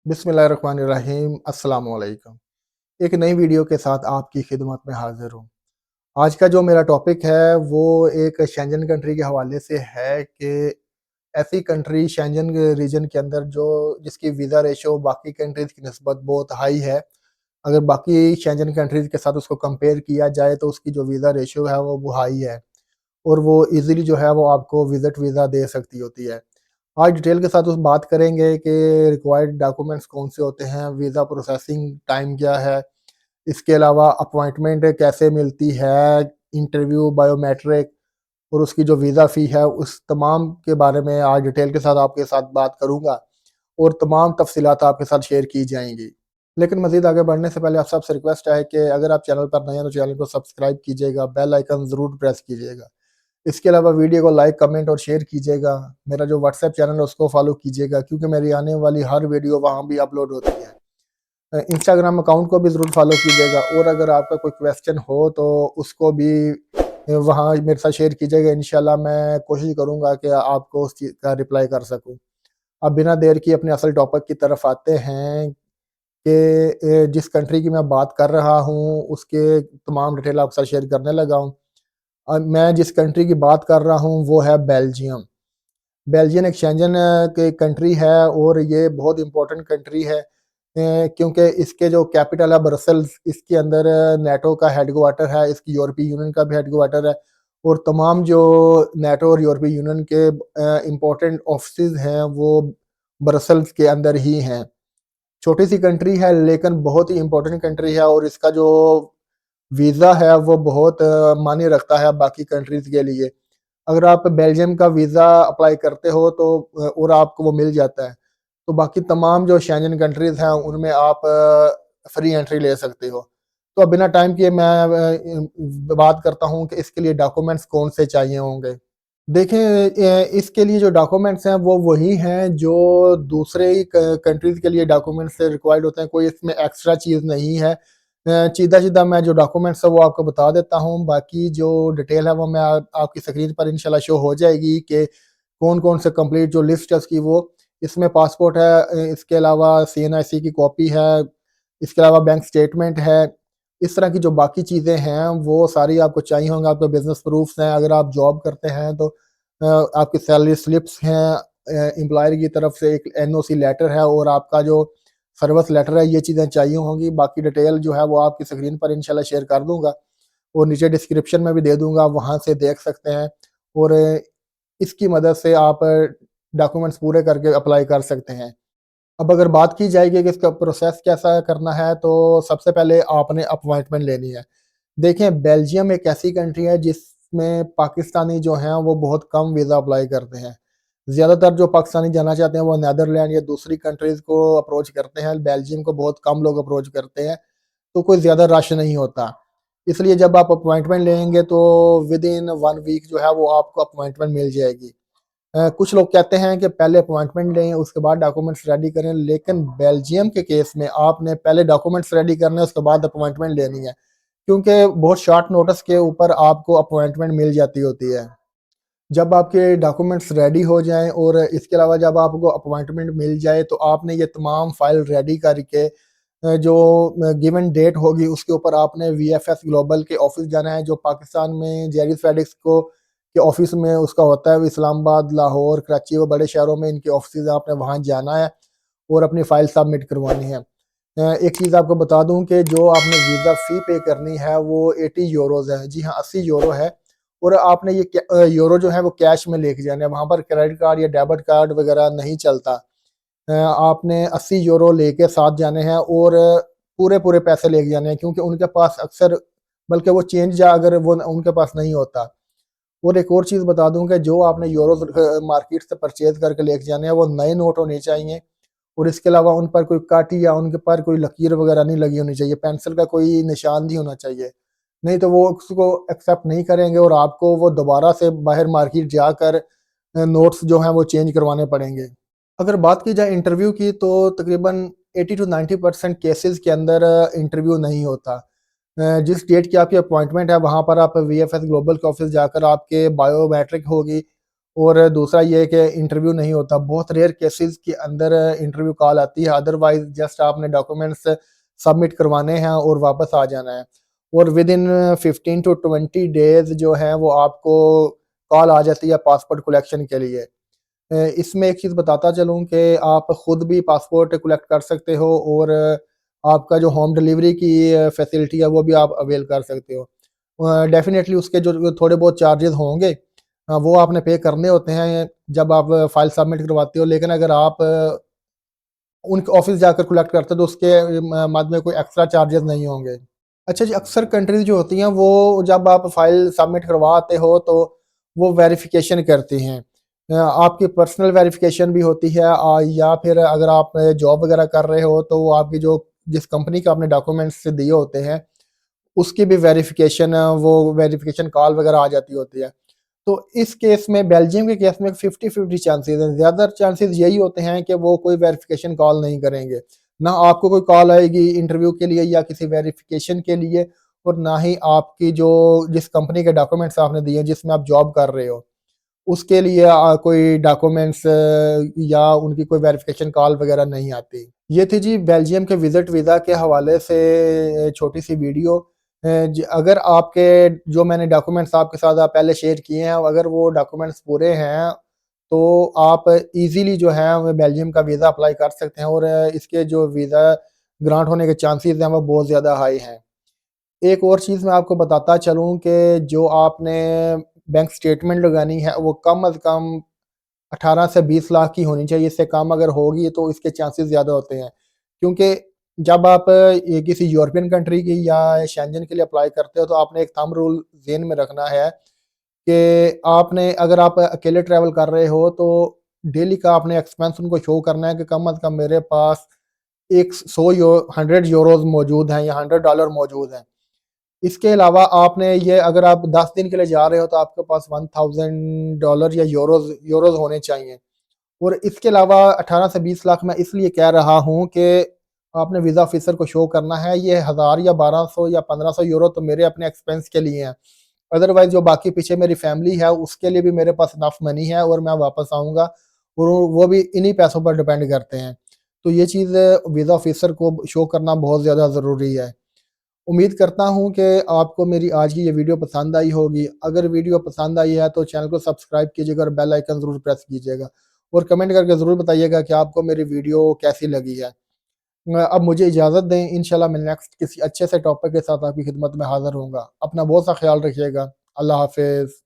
बिस्मिल्लाहिर्रहमानिर्रहीम अस्सलाम वालेकुम। एक नई वीडियो के साथ आपकी खिदमत में हाज़िर हूँ। आज का जो मेरा टॉपिक है वो एक शेंजन कंट्री के हवाले से है कि ऐसी कंट्री शेंजन रीजन के अंदर जो जिसकी वीज़ा रेशो बाकी कंट्रीज़ की निस्बत बहुत हाई है। अगर बाकी शेंजन कंट्रीज़ के साथ उसको कंपेयर किया जाए तो उसकी जो वीज़ा रेशो है वो हाई है और वो ईज़िली जो है वो आपको विज़िट वीज़ा दे सकती होती है। आज डिटेल के साथ उस बात करेंगे कि रिक्वायर्ड डॉक्यूमेंट्स कौन से होते हैं, वीज़ा प्रोसेसिंग टाइम क्या है, इसके अलावा अपॉइंटमेंट कैसे मिलती है, इंटरव्यू, बायोमेट्रिक और उसकी जो वीज़ा फ़ी है, उस तमाम के बारे में आज डिटेल के साथ आपके साथ बात करूँगा और तमाम तफ़सीलात आपके साथ शेयर की जाएँगी। लेकिन मज़ीद आगे बढ़ने से पहले आप सबसे रिक्वेस्ट है कि अगर आप चैनल पर नए हैं तो चैनल को सब्सक्राइब कीजिएगा, बेल आइकन ज़रूर प्रेस कीजिएगा। इसके अलावा वीडियो को लाइक, कमेंट और शेयर कीजिएगा। मेरा जो व्हाट्सएप चैनल है उसको फॉलो कीजिएगा क्योंकि मेरी आने वाली हर वीडियो वहाँ भी अपलोड होती है। इंस्टाग्राम अकाउंट को भी ज़रूर फॉलो कीजिएगा और अगर आपका कोई क्वेश्चन हो तो उसको भी वहाँ मेरे साथ शेयर कीजिएगा। इंशाल्लाह मैं कोशिश करूँगा कि आपको उस चीज़ का रिप्लाई कर सकूँ। अब बिना देर किए अपने असल टॉपिक की तरफ आते हैं कि जिस कंट्री की मैं बात कर रहा हूँ उसके तमाम डिटेल आपके साथ शेयर करने लगा हूँ। मैं जिस कंट्री की बात कर रहा हूँ वो है बेल्जियम। बेल्जियम एक शेंजन की कंट्री है और ये बहुत इम्पोर्टेंट कंट्री है क्योंकि इसके जो कैपिटल है ब्रसेल्स, इसके अंदर नेटो का हेडक्वार्टर है, इसकी यूरोपीय यूनियन का भी हेडक्वार्टर है और तमाम जो नेटो और यूरोपीय यूनियन के इम्पोर्टेंट ऑफिसेज हैं वो ब्रसेल्स के अंदर ही हैं। छोटी सी कंट्री है लेकिन बहुत ही इम्पोर्टेंट कंट्री है और इसका जो वीज़ा है वो बहुत मायने रखता है बाकी कंट्रीज़ के लिए। अगर आप बेल्जियम का वीज़ा अप्लाई करते हो तो और आपको वो मिल जाता है, तो बाकी तमाम जो शेंजन कंट्रीज़ हैं उनमें आप फ्री एंट्री ले सकते हो। तो अब बिना टाइम किए मैं बात करता हूँ कि इसके लिए डॉक्यूमेंट्स कौन से चाहिए होंगे। देखें इसके लिए जो डॉक्यूमेंट्स हैं वो वही हैं जो दूसरे ही कंट्रीज़ के लिए डॉक्यूमेंट्स रिक्वायर्ड होते हैं, कोई इसमें एक्स्ट्रा चीज़ नहीं है। सीधा-सीधा मैं जो डॉक्यूमेंट्स है वो आपको बता देता हूँ, बाकी जो डिटेल है वो मैं आपकी स्क्रीन पर इंशाल्लाह शो हो जाएगी कि कौन-कौन से कंप्लीट जो लिस्ट है उसकी वो इसमें पासपोर्ट है, इसके अलावा सीएनआईसी की कॉपी है, इसके अलावा बैंक स्टेटमेंट है। इस तरह की जो बाकी चीज़ें हैं वो सारी आपको चाहिए होंगी, आपके बिज़नेस प्रूफ्स हैं, अगर आप जॉब करते हैं तो आपकी सैलरी स्लिप्स हैं, एम्प्लॉयर की तरफ से एक एनओसी लेटर है और आपका जो सर्विस लेटर है, ये चीज़ें चाहिए होंगी। बाकी डिटेल जो है वो आपकी स्क्रीन पर इंशाल्लाह शेयर कर दूँगा और नीचे डिस्क्रिप्शन में भी दे दूँगा, वहाँ से देख सकते हैं और इसकी मदद से आप डॉक्यूमेंट्स पूरे करके अप्लाई कर सकते हैं। अब अगर बात की जाएगी कि इसका प्रोसेस कैसा करना है, तो सबसे पहले आपने अपॉइंटमेंट लेनी है। देखें, बेल्जियम एक ऐसी कंट्री है जिसमें पाकिस्तानी जो हैं वो बहुत कम वीज़ा अप्लाई करते हैं। ज़्यादातर जो पाकिस्तानी जाना चाहते हैं वो नीदरलैंड या दूसरी कंट्रीज़ को अप्रोच करते हैं, बेल्जियम को बहुत कम लोग अप्रोच करते हैं, तो कोई ज़्यादा रश नहीं होता। इसलिए जब आप अपॉइंटमेंट लेंगे तो विदिन 1 वीक जो है वो आपको अपॉइंटमेंट मिल जाएगी। कुछ लोग कहते हैं कि पहले अपॉइंटमेंट लें, उसके बाद डॉक्यूमेंट्स रेडी करें, लेकिन बेल्जियम के केस में आपने पहले डॉक्यूमेंट्स रेडी करने हैं, उसके बाद अपॉइंटमेंट लेनी है, क्योंकि बहुत शॉर्ट नोटिस के ऊपर आपको अपॉइंटमेंट मिल जाती होती है। जब आपके डॉक्यूमेंट्स रेडी हो जाएँ और इसके अलावा जब आपको अपॉइंटमेंट मिल जाए, तो आपने ये तमाम फाइल रेडी करके जो गिवन डेट होगी उसके ऊपर आपने वीएफएस ग्लोबल के ऑफिस जाना है, जो पाकिस्तान में जेरिस फेडिक्स को के ऑफिस में उसका होता है, इस्लामाबाद, लाहौर, कराची व बड़े शहरों में इनके ऑफिस हैं, आपने वहाँ जाना है और अपनी फाइल सबमिट करवानी है। एक चीज़ आपको बता दूँ कि जो आपने वीज़ा फ़ी पे करनी है वो 80 यूरोज़ है। जी हाँ, 80 यूरो है और आपने ये यूरो जो है वो कैश में लेके जाने हैं, वहाँ पर क्रेडिट कार्ड या डेबिट कार्ड वगैरह नहीं चलता। आपने 80 यूरो लेके साथ जाने हैं और पूरे-पूरे पैसे लेके जाने हैं, क्योंकि उनके पास अक्सर बल्कि वो चेंज या अगर वो उनके पास नहीं होता। और एक और चीज़ बता दूँ कि जो आपने यूरोज़ मार्केट से परचेज़ करके लेके जाने हैं वो नए नोट होने चाहिए और इसके अलावा उन पर कोई काटी या उनके पर कोई लकीर वगैरह नहीं लगी होनी चाहिए, पेंसिल का कोई निशान नहीं होना चाहिए। नहीं तो वो उसको एक्सेप्ट नहीं करेंगे और आपको वो दोबारा से बाहर मार्केट जाकर नोट्स जो हैं वो चेंज करवाने पड़ेंगे। अगर बात की जाए इंटरव्यू की तो तकरीबन 80 टू 90% केसेस के अंदर इंटरव्यू नहीं होता। जिस डेट की आपकी अपॉइंटमेंट है वहाँ पर आप वीएफएस ग्लोबल के ऑफिस जाकर आपके बायोमेट्रिक होगी और दूसरा ये है कि इंटरव्यू नहीं होता। बहुत रेयर केसेस के अंदर इंटरव्यू कॉल आती है, अदरवाइज़ जस्ट आपने डॉक्यूमेंट्स सबमिट करवाने हैं और वापस आ जाना है। और विदिन 15 टू 20 डेज़ जो है वो आपको कॉल आ जाती है पासपोर्ट कलेक्शन के लिए। इसमें एक चीज़ बताता चलूँ कि आप खुद भी पासपोर्ट कलेक्ट कर सकते हो और आपका जो होम डिलीवरी की फैसिलिटी है वो भी आप अवेल कर सकते हो। डेफ़िनेटली उसके जो थोड़े बहुत चार्जेज़ होंगे वो आपने पे करने होते हैं जब आप फाइल सबमिट करवाते हो, लेकिन अगर आप उनके ऑफ़िस जाकर कलेक्ट करते हो तो उसके मद में कोई एक्स्ट्रा चार्जेज़ नहीं होंगे। अच्छा जी, अक्सर कंट्रीज़ जो होती हैं वो जब आप फाइल सबमिट करवाते हो तो वो वेरिफ़िकेशन करती हैं। आपकी पर्सनल वेरिफ़िकेशन भी होती है या फिर अगर आप जॉब वग़ैरह कर रहे हो तो वो आपकी जो जिस कंपनी का आपने डॉक्यूमेंट्स दिए होते हैं, उसकी भी वेरिफ़िकेशन वो वेरिफ़िकेशन कॉल वग़ैरह आ जाती होती है। तो इस केस में बेल्जियम के केस में 50-50 चांसेज़ हैं। ज़्यादातर चांसेज़ यही होते हैं कि वो कोई वेरिफ़िकेशन कॉल नहीं करेंगे। ना आपको कोई कॉल आएगी इंटरव्यू के लिए या किसी वेरिफ़िकेशन के लिए और ना ही आपकी जो जिस कंपनी के डॉक्यूमेंट्स आपने दिए हैं, जिसमें आप जॉब कर रहे हो, उसके लिए कोई डॉक्यूमेंट्स या उनकी कोई वेरिफ़िकेशन कॉल वग़ैरह नहीं आती। ये थी जी बेल्जियम के विज़िट वीज़ा के हवाले से छोटी-सी वीडियो। अगर आपके जो मैंने डॉक्यूमेंट्स आपके साथ पहले शेयर किए हैं, अगर वो डॉक्यूमेंट्स पूरे हैं, तो आप ईज़िली जो है वो बेल्जियम का वीज़ा अप्लाई कर सकते हैं और इसके जो वीज़ा ग्रांट होने के चांसेज़ हैं, वो बहुत ज़्यादा हाई हैं। एक और चीज़ मैं आपको बताता चलूँ कि जो आपने बैंक स्टेटमेंट लगानी है, वो कम अज़ कम 18 से 20 लाख की होनी चाहिए, इससे कम अगर होगी तो इसके चांसेस ज़्यादा होते हैं। क्योंकि जब आप ये किसी यूरोपियन कंट्री की या शेंजन के लिए अप्लाई करते हो तो आपने एक थंब रूल ज़हन में रखना है कि आपने अगर आप अकेले ट्रैवल कर रहे हो तो डेली का आपने एक्सपेंस उनको शो करना है कि कम अज़ कम मेरे पास एक 100 यूरोज़ मौजूद हैं या $100 मौजूद हैं। इसके अलावा आपने ये अगर आप 10 दिन के लिए जा रहे हो तो आपके पास $1000 या यूरोज़ होने चाहिए। और इसके अलावा 18 से 20 लाख मैं इसलिए कह रहा हूँ कि आपने वीज़ा ऑफ़िसर को शो करना है, ये 1000 या 1200 या 1500 यूरो तो मेरे अपने एक्सपेंस के लिए हैं। अदरवाइज़ जो बाकी पीछे मेरी फैमिली है, उसके लिए भी मेरे पास इनफ मनी है और मैं वापस आऊँगा और वो भी इन्हीं पैसों पर डिपेंड करते हैं। तो ये चीज़ वीज़ा ऑफ़िसर को शो करना बहुत ज़्यादा ज़रूरी है। उम्मीद करता हूँ कि आपको मेरी आज की ये वीडियो पसंद आई होगी। अगर वीडियो पसंद आई है तो चैनल को सब्सक्राइब कीजिएगा और बेल आइकन ज़रूर प्रेस कीजिएगा। और कमेंट करके ज़रूर बताइएगा कि आपको मेरी वीडियो कैसी लगी है। अब मुझे इजाज़त दें, इंशाल्लाह मैं नेक्स्ट किसी अच्छे से टॉपिक के साथ आपकी खिदमत में हाज़िर होऊँगा। अपना बहुत सा ख़्याल रखिएगा। अल्लाह हाफ़िज़।